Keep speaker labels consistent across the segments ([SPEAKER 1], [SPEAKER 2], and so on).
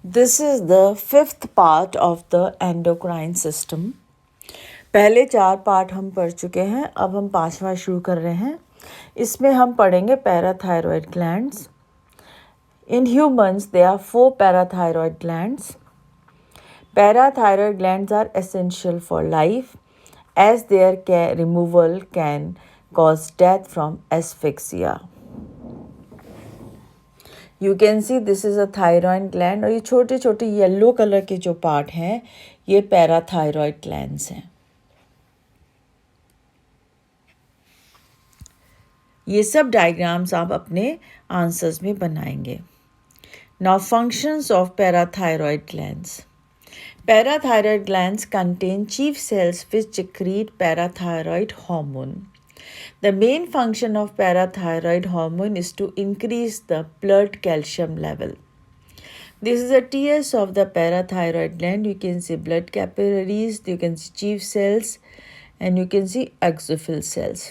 [SPEAKER 1] This is the fifth part of the endocrine system. पहले 4 part हम पढ़ चुके हैं, अब हम 5वां शुरू कर रहे हैं. इसमें हम पढ़ेंगे parathyroid glands. In humans, there are 4 parathyroid glands. Parathyroid glands are essential for life as their removal can cause death from asphyxia. You can see this is a thyroid gland और ये छोटे छोटे येलो कलर के जो part हैं ये parathyroid glands हैं. ये सब डायग्राम्स आप अपने आंसर्स में बनाएंगे. Now functions of parathyroid glands. Parathyroid glands contain chief cells which secrete parathyroid hormone. The main function of parathyroid hormone is to increase the blood calcium level. This is a TS of the parathyroid gland. You can see blood capillaries, you can see chief cells, and you can see exophyll cells.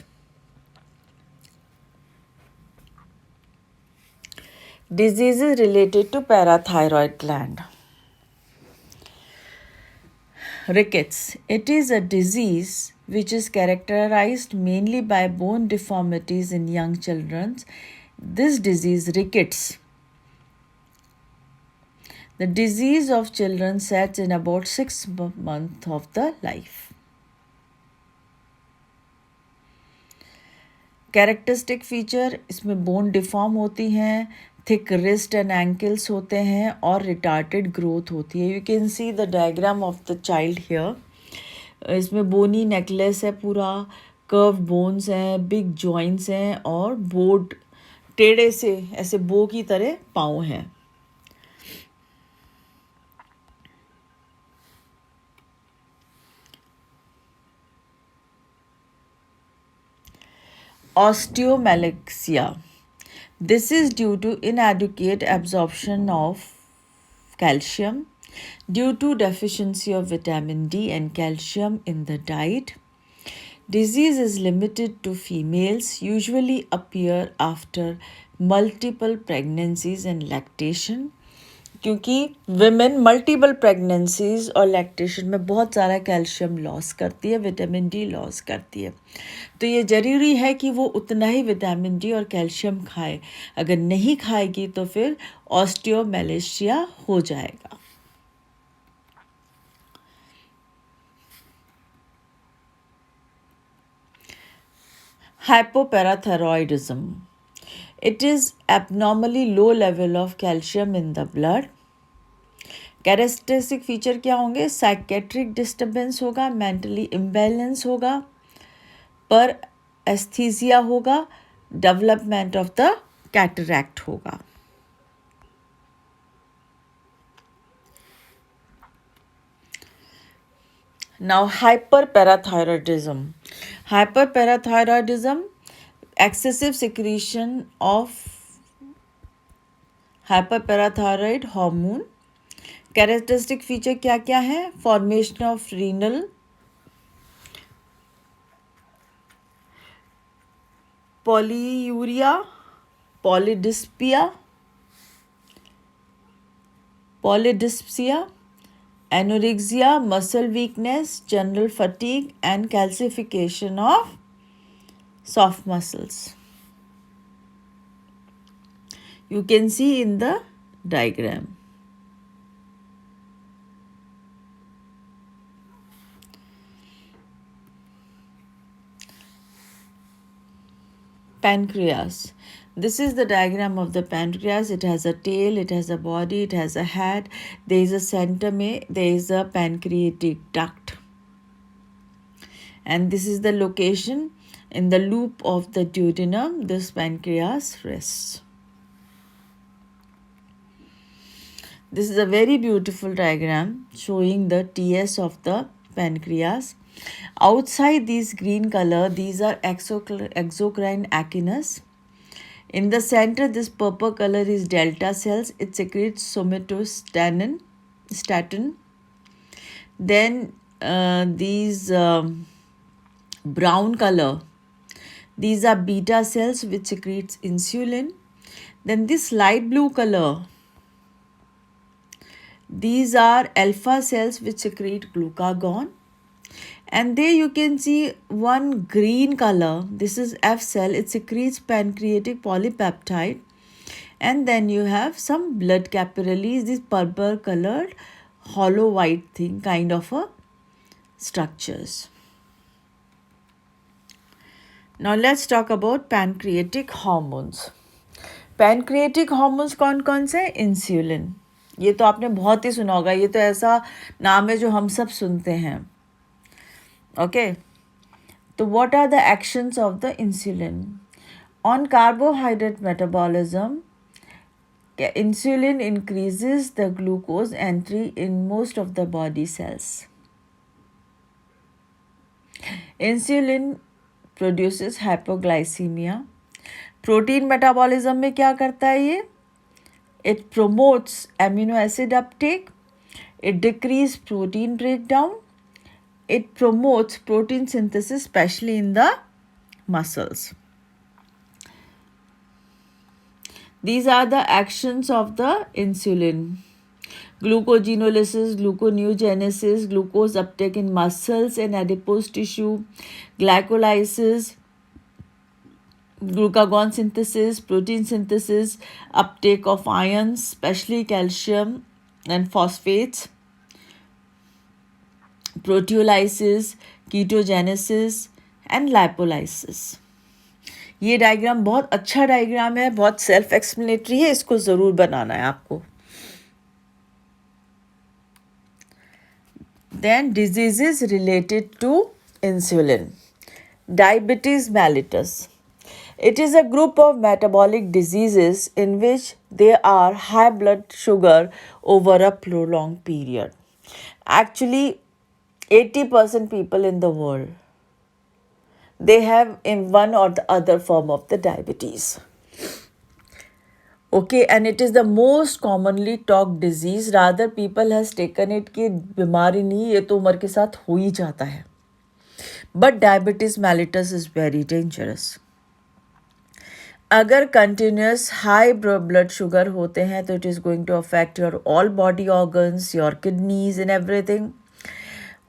[SPEAKER 1] Diseases related to parathyroid gland. Rickets. It is a disease which is characterized mainly by bone deformities in young children. This disease, rickets. The disease of children sets in about 6 months of the life. Characteristic feature, इसमें bone deform होती हैं, thick wrist and ankles होते हैं और retarded growth होती है. You can see the diagram of the child here. इसमें बोनी necklace है, पूरा कर्व बोन्स हैं, बिग जॉइंट्स हैं और बोर्ड टेढ़े से ऐसे बो की तरह पाँव हैं. Osteomalacia. This is due to inadequate absorption of calcium due to deficiency of vitamin D and calcium in the diet. Disease is limited to females, usually appear after multiple pregnancies and lactation. क्योंकि women multiple pregnancies और lactation में बहुत सारा calcium loss करती है, vitamin de los करती है, तो ये ज़रूरी है कि वो उतना ही विटामिन डी और कैल्शियम खाए. अगर नहीं खाएगी तो फिर ऑस्टियोमेलेशिया हो जाएगा. Hypoparathyroidism. It is abnormally low level of calcium in the blood. Characteristic feature क्या होंगे? साइकेट्रिक डिस्टर्बेंस होगा, मेंटली इम्बैलेंस होगा, पर एस्थीसिया होगा, डेवलपमेंट ऑफ द कैटरैक्ट होगा. Now hyperparathyroidism. Hyperparathyroidism, excessive secretion of hyperparathyroid hormone. Characteristic feature क्या क्या है? Formation of renal, polyuria, polydipsia, anorexia, muscle weakness, general fatigue and calcification of soft muscles. You can see in the diagram. Pancreas. This is the diagram of the pancreas. It has a tail, it has a body, it has a head. There is a center there is a pancreatic duct. And this is the location in the loop of the duodenum. This pancreas rests. This is a very beautiful diagram showing the TS of the pancreas. Outside this green color, these are exocrine echinus. In the center, this purple color is delta cells. It secretes somatostatin. Then these brown color, these are beta cells which secretes insulin. Then this light blue color, These are alpha cells which secrete glucagon. And there you can see one green color. This is F cell. It secretes pancreatic polypeptide. And then you have some blood capillaries, this purple colored hollow white thing, kind of a structures. Now let's talk about pancreatic hormones. Pancreatic hormones कौन कौन से? Insulin. ये तो आपने बहुत ही सुना होगा, ये तो ऐसा नाम है जो हम सब सुनते हैं. ओके, तो what are the actions of the insulin on carbohydrate metabolism? Insulin increases the glucose entry in most of the body cells. Insulin produces hypoglycemia. Protein metabolism में क्या करता है ये? It promotes amino acid Uptake, it decrease protein breakdown, it promotes protein synthesis specially in the muscles. These are the actions of the insulin. Glucogenolysis, gluconeogenesis, glucose uptake in muscles and adipose tissue, glycolysis, glucagon synthesis, protein synthesis, uptake of ions, especially calcium and phosphates, proteolysis, ketogenesis and lipolysis. ये diagram बहुत अच्छा diagram है, बहुत self explanatory है, इसको ज़रूर बनाना है आपको. Then diseases related to insulin. Diabetes mellitus. It is a group of metabolic diseases in which there are high blood sugar over a prolonged period. Actually, 80% people in the world, they have in one or the other form of the diabetes. Okay, and it is the most commonly talked disease. Rather, people has taken it कि बीमारी नहीं, ये तो उम्र के साथ हो ही जाता है. But diabetes mellitus is very dangerous. अगर continuous high blood sugar होते हैं तो it is going to affect your all body organs, your kidneys and everything.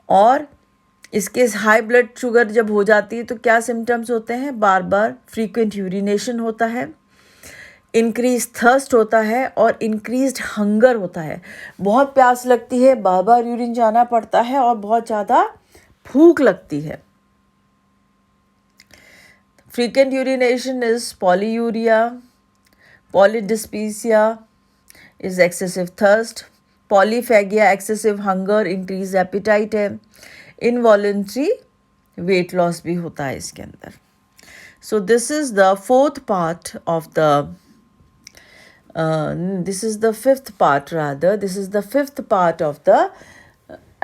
[SPEAKER 1] और इसके हाई ब्लड शुगर जब हो जाती है तो क्या सिम्टम्स होते हैं? बार बार फ्रीक्वेंट यूरिनेशन होता है, इंक्रीज थर्स्ट होता है और इंक्रीज्ड हंगर होता है. बहुत प्यास लगती है, बार बार यूरिन जाना पड़ता है और बहुत ज़्यादा भूख लगती है. Frequent urination is polyuria, polydipsia is excessive thirst, polyphagia excessive hunger, increase appetite है, इनवॉलेंट्री वेट लॉस भी होता है इसके अंदर. So this is the fourth part of the this is the fifth part rather. This is the fifth part of the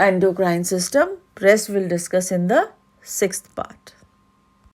[SPEAKER 1] endocrine system. Rest we'll discuss in the sixth part.